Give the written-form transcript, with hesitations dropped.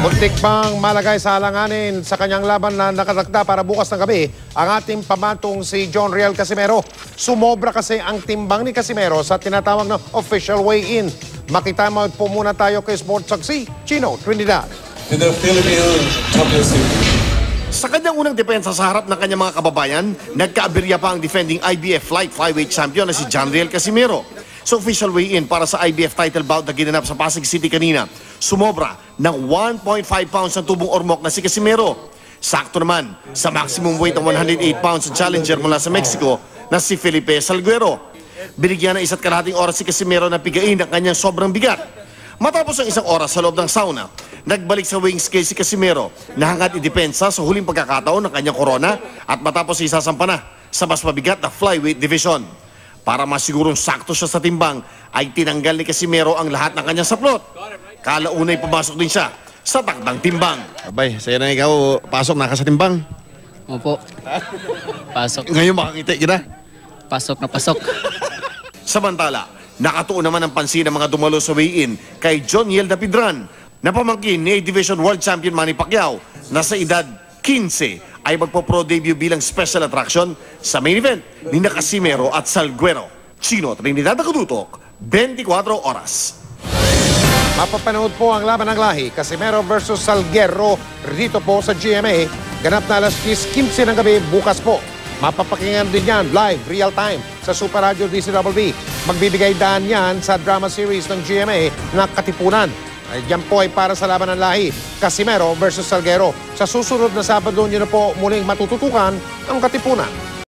Muntik bang malagay sa alanganin sa kanyang laban na nakatakda para bukas ng gabi ang ating pamantong si John Riel Casimero. Sumobra kasi ang timbang ni Casimero sa tinatawag na official weigh-in. Makita mo po muna tayo kay Sports Saksi, Chino Trinidad. To the Filipino Championship. Sa kanyang unang depensa sa harap ng kanyang mga kababayan, nagkaaberya pa ang defending IBF Light Flyweight Champion na si John Riel Casimero. Sa official weigh-in para sa IBF title bout na ginanap sa Pasig City kanina, sumobra ng 1.5 pounds ang tubong ormok na si Casimero. Sakto naman sa maximum weight ng 108 pounds ang challenger mula sa Mexico na si Felipe Salguero. Binigyan ng 1.5 oras si Casimero na pigain ang kanyang sobrang bigat. Matapos ang 1 oras sa loob ng sauna, nagbalik sa weighing scale si Casimero na hangad idepensa sa huling pagkakataon ng kanyang korona at matapos isasampa na sa mas mabigat na flyweight division. Para masigurong sakto siya sa timbang, ay tinanggal ni Casimero ang lahat ng kanyang saplot. Kalaunay pumasok din siya sa takdang timbang. Abay, saya na ikaw, pasok na ka sa timbang. Opo. Pasok. Ngayon makakita kita. Pasok na pasok. Samantala, nakatuon naman ang pansin ng mga dumalo sa weigh-in kay John Yel Dapidran, na pamangkin ni A-Division World Champion Manny Pacquiao na sa edad 15 ay magpo-pro debut bilang special attraction sa main event ni Casimero at Salguero. Chino Trinidad Nakadutok, 24 oras. Mapapanood po ang laban ng lahi, Casimero versus Salguero, rito po sa GMA. Ganap na alas 10:15 ng gabi bukas po. Mapapakinggan din yan live, real time, sa Super Radio DCWB. Magbibigay daan yan sa drama series ng GMA na Katipunan. Yan po ay para sa laban ng lahi, Casimero versus Salguero. Sa susunod na Sabado nyo na po muling matututukan ang Katipunan.